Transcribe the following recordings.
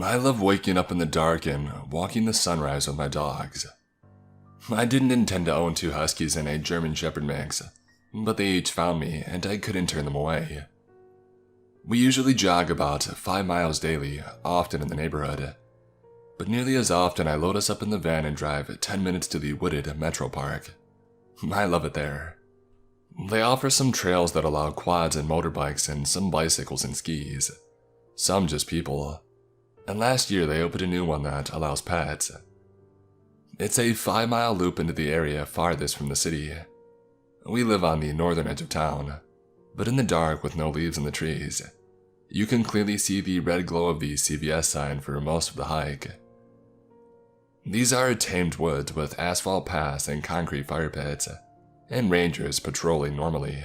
I love waking up in the dark and walking the sunrise with my dogs. I didn't intend to own 2 huskies and a German Shepherd mix, but they each found me and I couldn't turn them away. We usually jog about 5 miles daily, often in the neighborhood, but nearly as often I load us up in the van and drive 10 minutes to the wooded Metro Park. I love it there. They offer some trails that allow quads and motorbikes and some bicycles and skis, some just people, and last year they opened a new one that allows pets. It's a 5-mile loop into the area farthest from the city. We live on the northern edge of town, but in the dark with no leaves in the trees, you can clearly see the red glow of the CVS sign for most of the hike. These are tamed woods with asphalt paths and concrete fire pits, and rangers patrolling normally.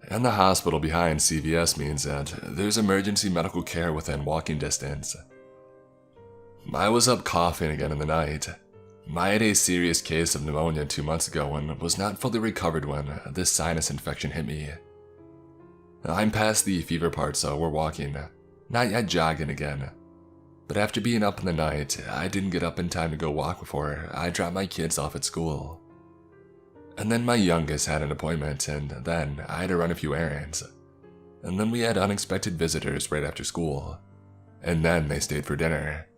And the hospital behind CVS means that there's emergency medical care within walking distance. I was up coughing again in the night. I had a serious case of pneumonia 2 months ago and was not fully recovered when this sinus infection hit me. I'm past the fever part, so we're walking, not yet jogging again. But after being up in the night, I didn't get up in time to go walk before I dropped my kids off at school. And then my youngest had an appointment, and then I had to run a few errands. And then we had unexpected visitors right after school. And then they stayed for dinner.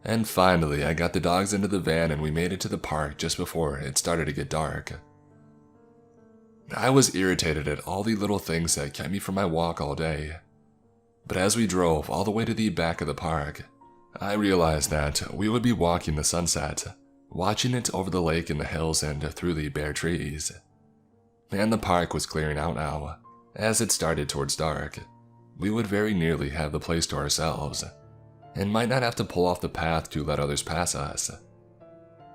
And finally, I got the dogs into the van and we made it to the park just before it started to get dark. I was irritated at all the little things that kept me from my walk all day. But as we drove all the way to the back of the park, I realized that we would be walking the sunset, watching it over the lake and the hills and through the bare trees. And the park was clearing out now. As it started towards dark, we would very nearly have the place to ourselves, and might not have to pull off the path to let others pass us.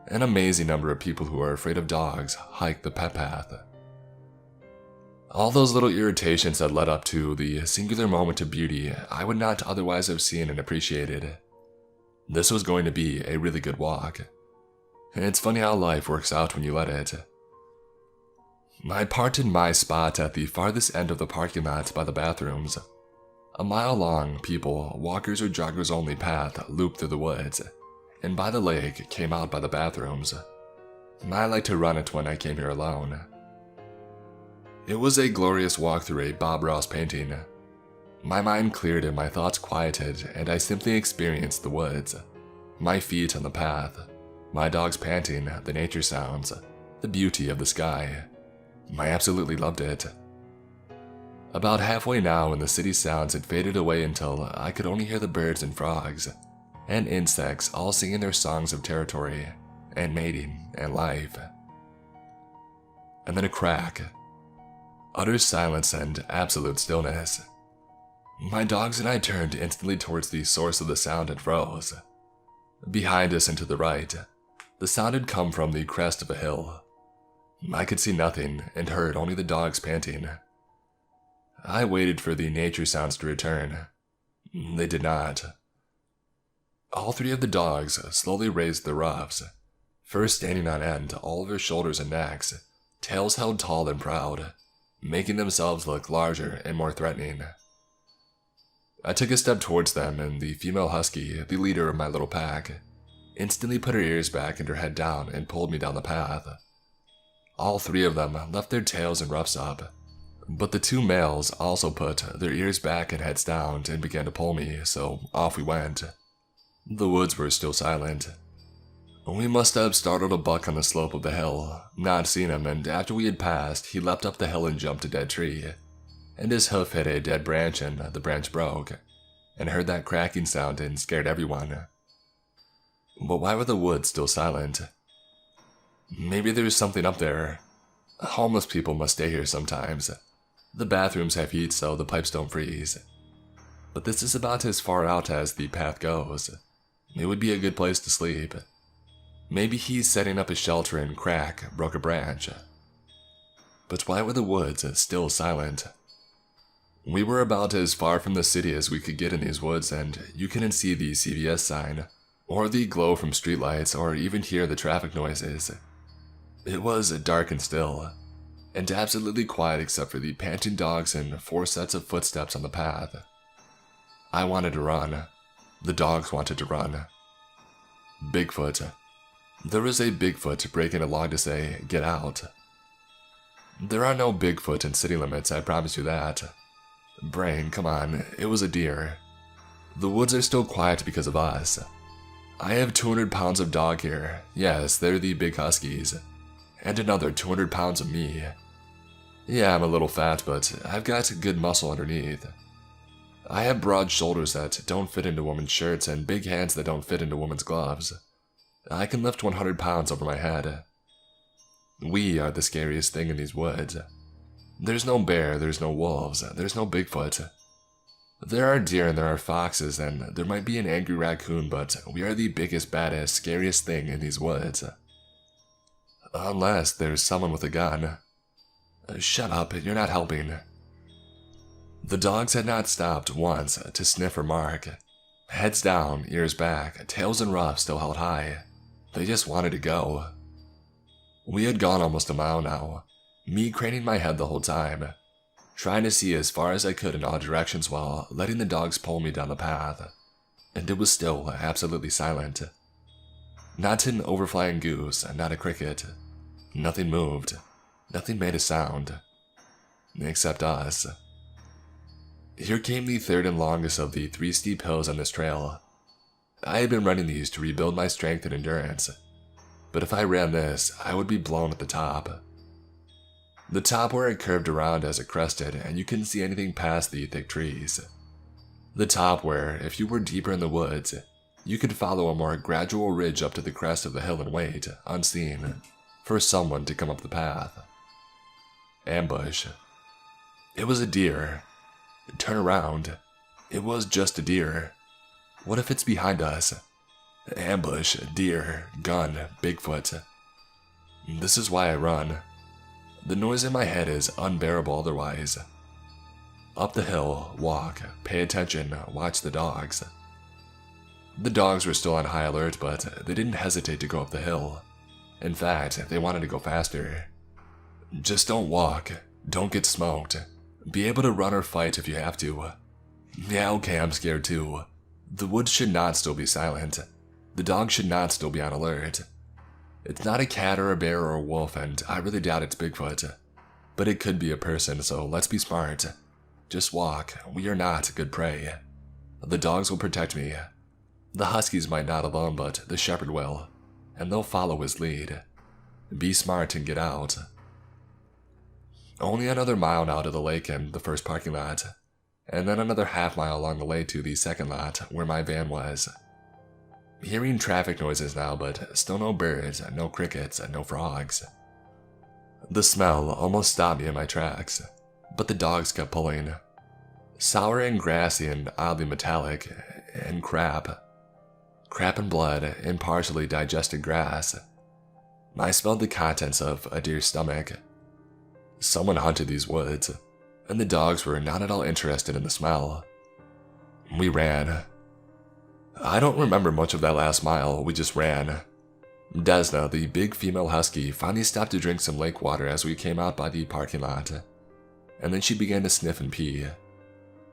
An amazing number of people who are afraid of dogs hike the pet path. All those little irritations that led up to the singular moment of beauty I would not otherwise have seen and appreciated. This was going to be a really good walk. It's funny how life works out when you let it. I parked in my spot at the farthest end of the parking lot by the bathrooms. A mile-long, people, walkers or joggers only path looped through the woods, and by the lake came out by the bathrooms. I like to run it when I came here alone. It was a glorious walk through a Bob Ross painting. My mind cleared and my thoughts quieted, and I simply experienced the woods, my feet on the path, my dogs panting, the nature sounds, the beauty of the sky. I absolutely loved it. About halfway now and the city sounds had faded away until I could only hear the birds and frogs, and insects all singing their songs of territory, and mating, and life. And then a crack. Utter silence and absolute stillness. My dogs and I turned instantly towards the source of the sound and froze. Behind us and to the right, the sound had come from the crest of a hill. I could see nothing and heard only the dogs panting. I waited for the nature sounds to return. They did not. All 3 of the dogs slowly raised their ruffs, first standing on end, all of their shoulders and necks, tails held tall and proud, making themselves look larger and more threatening. I took a step towards them, and the female husky, the leader of my little pack, instantly put her ears back and her head down and pulled me down the path. All 3 of them left their tails and ruffs up, but the 2 males also put their ears back and heads down and began to pull me, so off we went. The woods were still silent. We must have startled a buck on the slope of the hill, not seen him, and after we had passed, he leapt up the hill and jumped a dead tree, and his hoof hit a dead branch and the branch broke, and heard that cracking sound and scared everyone. But why were the woods still silent? Maybe there was something up there. Homeless people must stay here sometimes. The bathrooms have heat so the pipes don't freeze. But this is about as far out as the path goes. It would be a good place to sleep. Maybe he's setting up a shelter and crack broke a branch. But why were the woods still silent? We were about as far from the city as we could get in these woods, and you couldn't see the CVS sign, or the glow from streetlights, or even hear the traffic noises. It was dark and still, and absolutely quiet except for the panting dogs and 4 sets of footsteps on the path. I wanted to run. The dogs wanted to run. Bigfoot. There was a Bigfoot breaking a log to say, "Get out." There are no Bigfoot in city limits, I promise you that. Brain, come on, it was a deer. The woods are still quiet because of us. I have 200 pounds of dog here. Yes, they're the big huskies. And another 200 pounds of me. Yeah, I'm a little fat, but I've got good muscle underneath. I have broad shoulders that don't fit into women's shirts and big hands that don't fit into women's gloves. I can lift 100 pounds over my head. We are the scariest thing in these woods. There's no bear, there's no wolves, there's no Bigfoot. There are deer and there are foxes and there might be an angry raccoon, but we are the biggest, baddest, scariest thing in these woods. Unless there's someone with a gun. Shut up, you're not helping. The dogs had not stopped once to sniff or mark. Heads down, ears back, tails and ruffs still held high. They just wanted to go. We had gone almost a mile now, me craning my head the whole time, trying to see as far as I could in all directions while letting the dogs pull me down the path. And it was still absolutely silent. Not an overflying goose, not a cricket. Nothing moved. Nothing made a sound. Except us. Here came the third and longest of the 3 steep hills on this trail. I had been running these to rebuild my strength and endurance, but if I ran this, I would be blown at the top. The top where it curved around as it crested and you couldn't see anything past the thick trees. The top where, if you were deeper in the woods, you could follow a more gradual ridge up to the crest of the hill and wait, unseen, for someone to come up the path. Ambush. It was a deer. Turn around. It was just a deer. What if it's behind us? Ambush, deer, gun, Bigfoot. This is why I run. The noise in my head is unbearable otherwise. Up the hill, walk, pay attention, watch the dogs. The dogs were still on high alert, but they didn't hesitate to go up the hill. In fact, they wanted to go faster. Just don't walk. Don't get smoked. Be able to run or fight if you have to. Yeah, okay, I'm scared too. The woods should not still be silent. The dogs should not still be on alert. It's not a cat or a bear or a wolf, and I really doubt it's Bigfoot. But it could be a person, so let's be smart. Just walk. We are not good prey. The dogs will protect me. The huskies might not alone, but the shepherd will, and they'll follow his lead. Be smart and get out. Only another mile now to the lake and the first parking lot, and then another half-mile along the way to the second lot where my van was. Hearing traffic noises now, but still no birds, no crickets, no frogs. The smell almost stopped me in my tracks, but the dogs kept pulling. Sour and grassy and oddly metallic, and crap. Crap and blood and partially digested grass. I smelled the contents of a deer's stomach. Someone hunted these woods, and the dogs were not at all interested in the smell. We ran. I don't remember much of that last mile, we just ran. Desna, the big female husky, finally stopped to drink some lake water as we came out by the parking lot, and then she began to sniff and pee.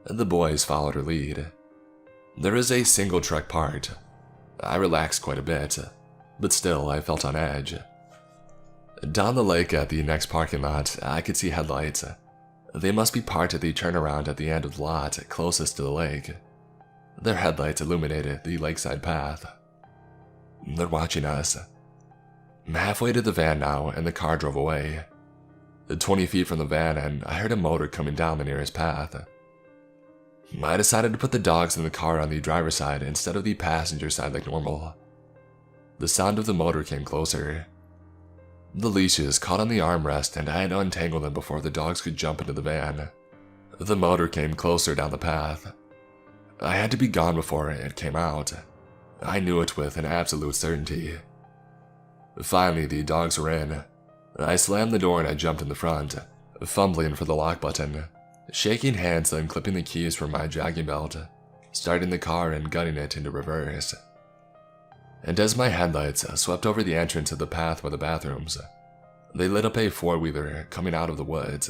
The boys followed her lead. There is a single truck parked. I relaxed quite a bit, but still I felt on edge. Down the lake at the next parking lot, I could see headlights. They must be parked at the turnaround at the end of the lot closest to the lake. Their headlights illuminated the lakeside path. They're watching us. I'm halfway to the van now, and the car drove away. 20 feet from the van, and I heard a motor coming down the nearest path. I decided to put the dogs in the car on the driver's side instead of the passenger side like normal. The sound of the motor came closer. The leashes caught on the armrest, and I had to untangle them before the dogs could jump into the van. The motor came closer down the path. I had to be gone before it came out. I knew it with an absolute certainty. Finally, the dogs were in. I slammed the door and I jumped in the front, fumbling for the lock button, shaking hands then clipping the keys from my jogging belt, starting the car and gunning it into reverse. And as my headlights swept over the entrance of the path by the bathrooms, they lit up a four-wheeler coming out of the woods.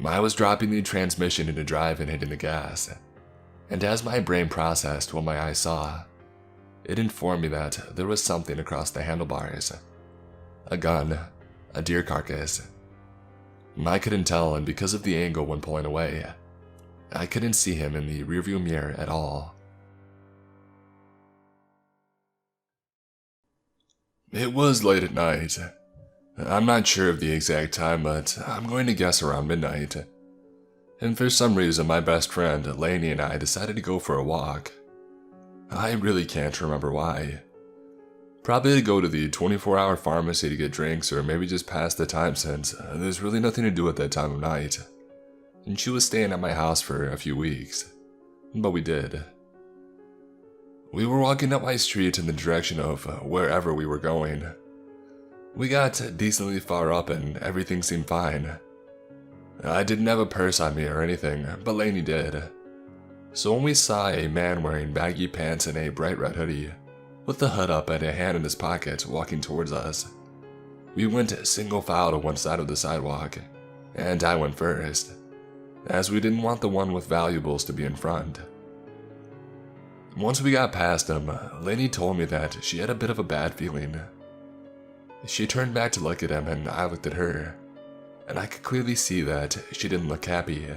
I was dropping the transmission into drive and hitting the gas. and as my brain processed what my eyes saw, it informed me that there was something across the handlebars. A gun, a deer carcass. I couldn't tell, and because of the angle when pulling away, I couldn't see him in the rearview mirror at all. It was late at night. I'm not sure of the exact time, but I'm going to guess around midnight. And for some reason, my best friend, Lainey, and I decided to go for a walk. I really can't remember why. Probably to go to the 24-hour pharmacy to get drinks, or maybe just pass the time since there's really nothing to do at that time of night. And she was staying at my house for a few weeks. But we did. We were walking up my street in the direction of wherever we were going. We got decently far up and everything seemed fine. I didn't have a purse on me or anything, but Lainey did. So when we saw a man wearing baggy pants and a bright red hoodie, with the hood up and a hand in his pocket walking towards us, we went single file to one side of the sidewalk, and I went first, as we didn't want the one with valuables to be in front. Once we got past him, Lainey told me that she had a bit of a bad feeling. She turned back to look at him and I looked at her, and I could clearly see that she didn't look happy,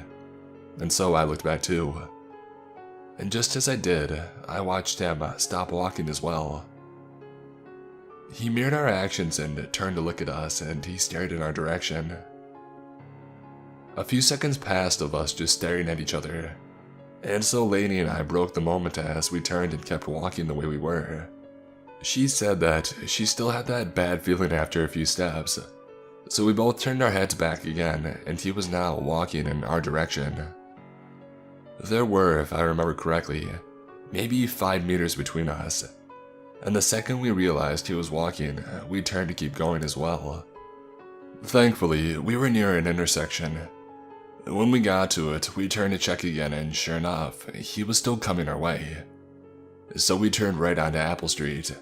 and so I looked back too. And just as I did, I watched him stop walking as well. He mirrored our actions and turned to look at us, and he stared in our direction. A few seconds passed of us just staring at each other, and so Lainey and I broke the moment as we turned and kept walking the way we were. She said that she still had that bad feeling after a few steps, so we both turned our heads back again, and he was now walking in our direction. There were, if I remember correctly, maybe 5 meters between us, and the second we realized he was walking, we turned to keep going as well. Thankfully, we were near an intersection. When we got to it, we turned to check again, and sure enough, he was still coming our way. So we turned right onto Apple Street.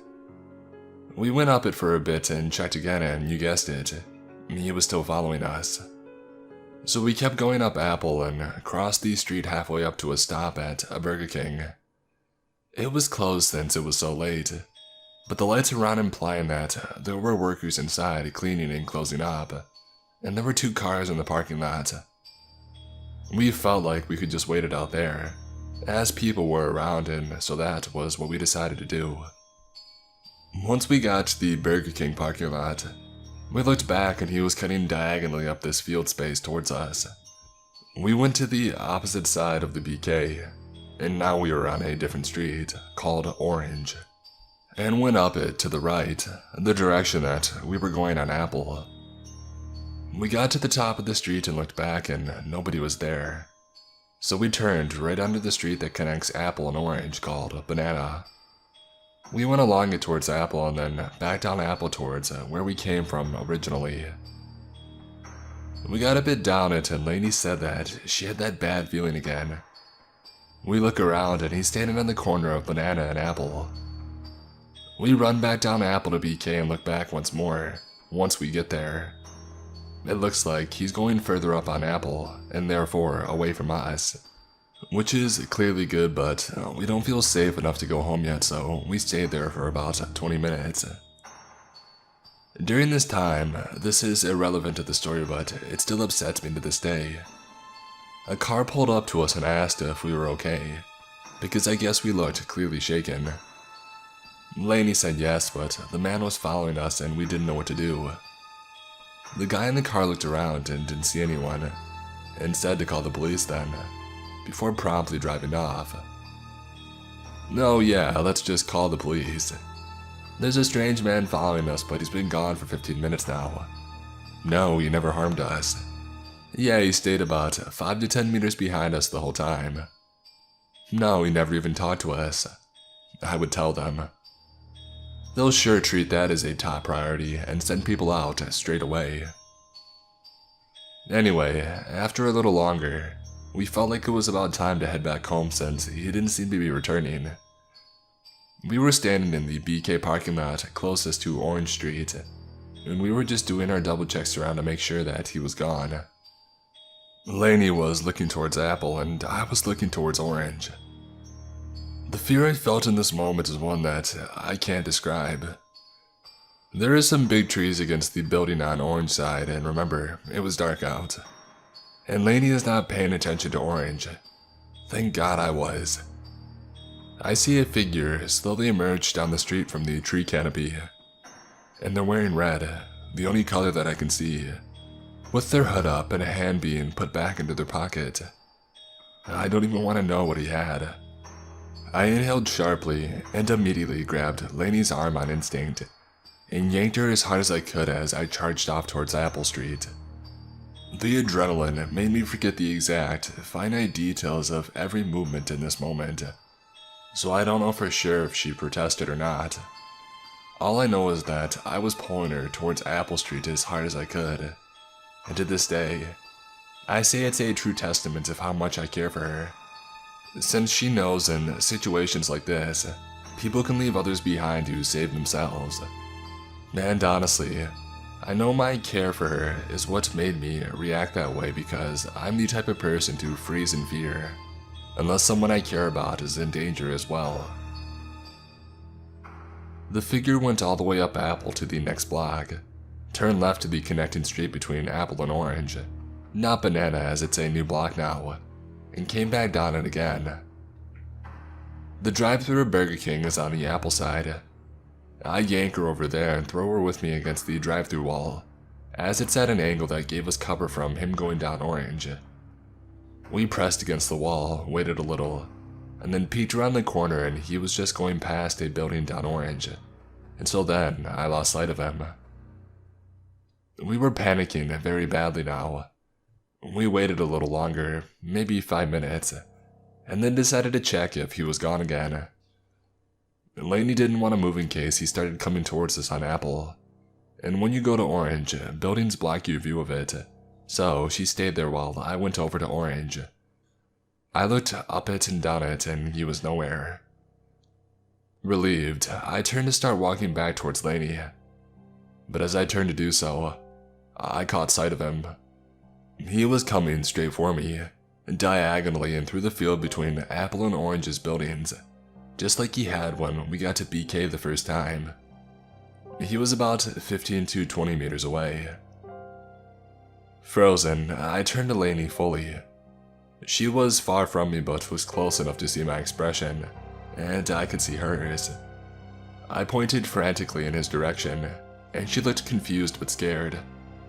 We went up it for a bit and checked again, and you guessed it, he was still following us. So we kept going up Apple and crossed the street halfway up to a stop at a Burger King. It was closed since it was so late, but the lights around implying that there were workers inside cleaning and closing up, and there were 2 cars in the parking lot. We felt like we could just wait it out there, as people were around, and so that was what we decided to do. Once we got to the Burger King parking lot, we looked back and he was cutting diagonally up this field space towards us. We went to the opposite side of the BK, and now we were on a different street, called Orange, and went up it to the right, the direction that we were going on Apple. We got to the top of the street and looked back, and nobody was there. So we turned right onto the street that connects Apple and Orange, called Banana. We went along it towards Apple and then back down Apple towards where we came from originally. We got a bit down it and Lainey said that she had that bad feeling again. We look around and he's standing on the corner of Banana and Apple. We run back down Apple to BK and look back once more, once we get there. It looks like he's going further up on Apple, and therefore away from us. Which is clearly good, but we don't feel safe enough to go home yet, so we stayed there for about 20 minutes. During this time, this is irrelevant to the story, but it still upsets me to this day. A car pulled up to us and asked if we were okay, because I guess we looked clearly shaken. Lainey said yes, but the man was following us and we didn't know what to do. The guy in the car looked around and didn't see anyone, and said to call the police then, before promptly driving off. No, yeah, let's just call the police. There's a strange man following us, but he's been gone for 15 minutes now. No, he never harmed us. Yeah, he stayed about 5 to 10 meters behind us the whole time. No, he never even talked to us. I would tell them. They'll sure treat that as a top priority and send people out straight away. Anyway, after a little longer, we felt like it was about time to head back home since he didn't seem to be returning. We were standing in the BK parking lot closest to Orange Street, and we were just doing our double checks around to make sure that he was gone. Lainey was looking towards Apple and I was looking towards Orange, fear I felt in this moment is one that I can't describe. There is some big trees against the building on Orange side, and remember, it was dark out. And Lainey is not paying attention to Orange. Thank God I was. I see a figure slowly emerge down the street from the tree canopy. And they're wearing red, the only color that I can see, with their hood up and a hand being put back into their pocket. I don't even want to know what he had. I inhaled sharply and immediately grabbed Lainey's arm on instinct and yanked her as hard as I could as I charged off towards Apple Street. The adrenaline made me forget the exact, finite details of every movement in this moment, so I don't know for sure if she protested or not. All I know is that I was pulling her towards Apple Street as hard as I could, and to this day, I say it's a true testament of how much I care for her, since she knows in situations like this, people can leave others behind who save themselves. And honestly, I know my care for her is what made me react that way, because I'm the type of person to freeze in fear, unless someone I care about is in danger as well. The figure went all the way up Apple to the next block, turned left to the connecting street between Apple and Orange, not Banana as it's a new block now, and came back down it again. The drive-thru of Burger King is on the Apple side. I yank her over there and throw her with me against the drive-thru wall, as it's at an angle that gave us cover from him going down Orange. We pressed against the wall, waited a little, and then peeked around the corner and he was just going past a building down Orange. Until then, I lost sight of him. We were panicking very badly now. We waited a little longer, maybe 5 minutes, and then decided to check if he was gone again. Lainey didn't want to move in case he started coming towards us on Apple, and when you go to Orange, buildings block your view of it, so she stayed there while I went over to Orange. I looked up it and down it, and he was nowhere. Relieved, I turned to start walking back towards Lainey, but as I turned to do so, I caught sight of him. He was coming straight for me, diagonally and through the field between Apple and Orange's buildings, just like he had when we got to BK the first time. He was about 15 to 20 meters away. Frozen, I turned to Lainey fully. She was far from me but was close enough to see my expression, and I could see hers. I pointed frantically in his direction, and she looked confused but scared,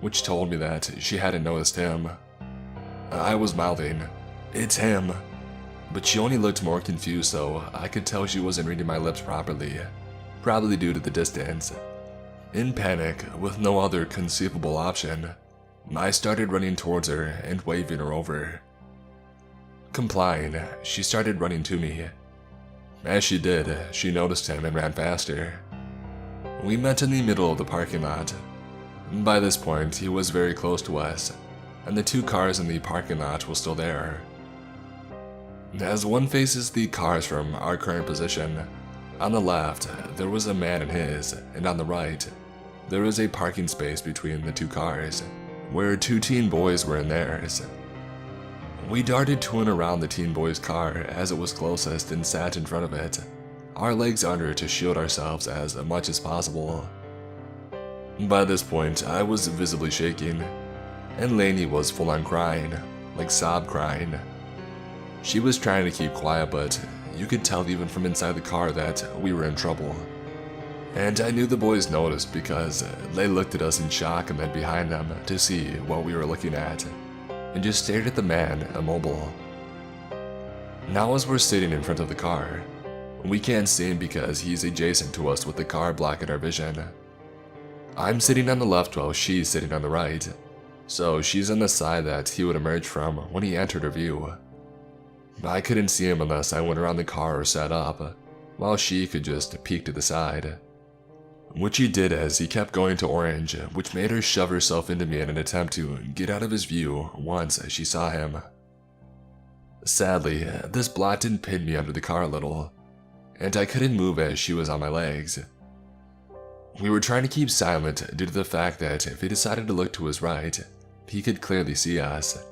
which told me that she hadn't noticed him. I was mouthing, "It's him," but she only looked more confused, so I could tell she wasn't reading my lips properly, probably due to the distance. In panic, with no other conceivable option, I started running towards her and waving her over. Complying, she started running to me. As she did, she noticed him and ran faster. We met in the middle of the parking lot. By this point, he was very close to us, and the two cars in the parking lot were still there. As one faces the cars from our current position, on the left, there was a man in his, and on the right, there was a parking space between the two cars, where two teen boys were in theirs. We darted to and around the teen boy's car as it was closest and sat in front of it, our legs under to shield ourselves as much as possible. By this point, I was visibly shaking, and Lainey was full on crying, like sob crying. She was trying to keep quiet, but you could tell even from inside the car that we were in trouble. And I knew the boys noticed because they looked at us in shock and then behind them to see what we were looking at, and just stared at the man, immobile. Now as we're sitting in front of the car, we can't see him because he's adjacent to us with the car blocking our vision. I'm sitting on the left while she's sitting on the right, so she's on the side that he would emerge from when he entered her view. I couldn't see him unless I went around the car or sat up, while she could just peek to the side. Which he did as he kept going to Orange, which made her shove herself into me in an attempt to get out of his view once she saw him. Sadly, this block didn't pin me under the car a little, and I couldn't move as she was on my legs. We were trying to keep silent due to the fact that if he decided to look to his right, he could clearly see us.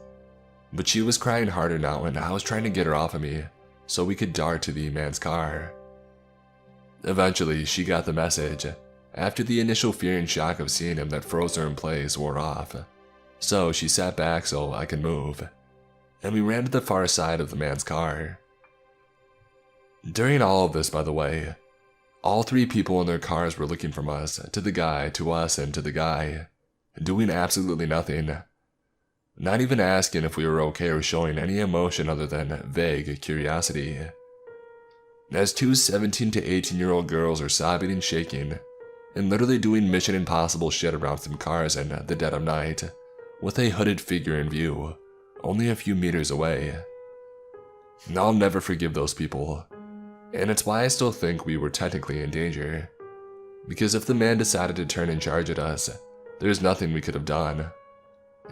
But she was crying harder now and I was trying to get her off of me, so we could dart to the man's car. Eventually, she got the message, after the initial fear and shock of seeing him that froze her in place wore off. So she sat back so I could move, and we ran to the far side of the man's car. During all of this, by the way, all three people in their cars were looking from us, to the guy, to us, and to the guy, doing absolutely nothing. Not even asking if we were okay or showing any emotion other than vague curiosity. As two 17 to 18-year-old girls are sobbing and shaking, and literally doing Mission Impossible shit around some cars in the dead of night, with a hooded figure in view, only a few meters away. I'll never forgive those people, and it's why I still think we were technically in danger. Because if the man decided to turn and charge at us, there's nothing we could have done.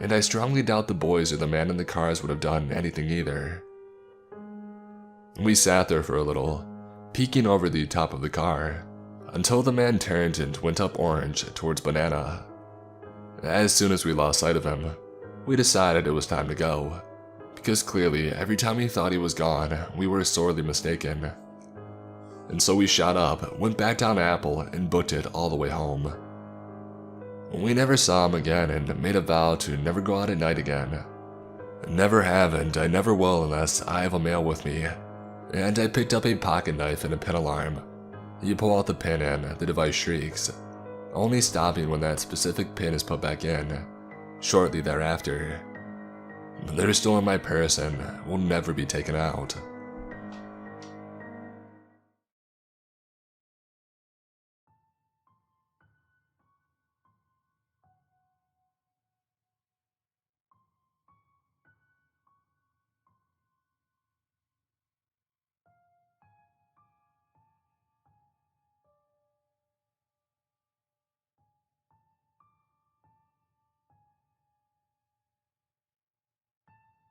And I strongly doubt the boys or the man in the cars would have done anything either. We sat there for a little, peeking over the top of the car, until the man turned and went up Orange towards Banana. As soon as we lost sight of him, we decided it was time to go, because clearly every time we thought he was gone, we were sorely mistaken. And so we shot up, went back down Apple, and booked it all the way home. We never saw him again and made a vow to never go out at night again. Never have, and I never will unless I have a mail with me. And I picked up a pocket knife and a pin alarm. You pull out the pin and the device shrieks, only stopping when that specific pin is put back in, shortly thereafter. They're still in my purse and will never be taken out.